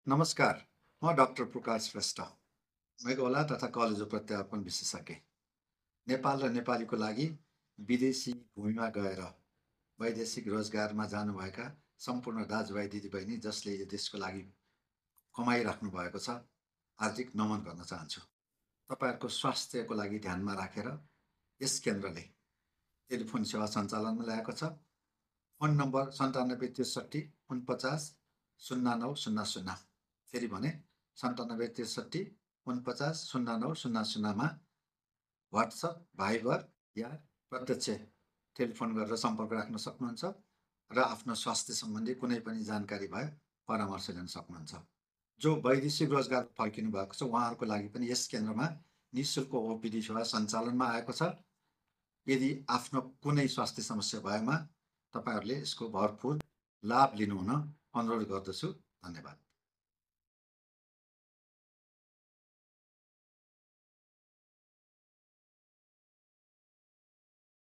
नमस्कार, म डाक्टर प्रकाश श्रेष्ठ, मैगोला तथा कलेजो प्रत्यारोपण विशेषज्ञ। नेपाल र नेपालीको लागि विदेशी भूमिमा गएर वैदेशिक रोजगारमा जानुभएका सम्पूर्ण दाजुभाइ दिदीबहिनी जसले यो देशको लागि कमाइराख्नु भएको छ, हार्दिक नमन गर्न चाहन्छु। तपाईँहरूको स्वास्थ्यको लागि ध्यानमा राखेर यस केन्द्रले टेलिफोन सेवा सञ्चालनमा ल्याएको छ। Phone number 97 63 49 0900। फेरि भने 97 63 49 0900 मा व्हाट्सएप, भाइबर या प्रत्यक्ष टेलिफोन गरेर सम्पर्क राख्न सक्नुहुन्छ र आफ्नो स्वास्थ्य सम्बन्धी कुनै पनि जानकारी भए परामर्श लिन सक्नुहुन्छ। जो वैदेशिक रोजगार फर्किनु भएको छ उहाँहरूको लागि पनि यस केन्द्रमा निःशुल्क ओपीडी सेवा सञ्चालनमा आएको छ। यदि आफ्नो कुनै स्वास्थ्य समस्या भएमा तपाईँहरूले यसको भरपूर लाभ लिनुहुन अनुरोध गर्दछु। धन्यवाद।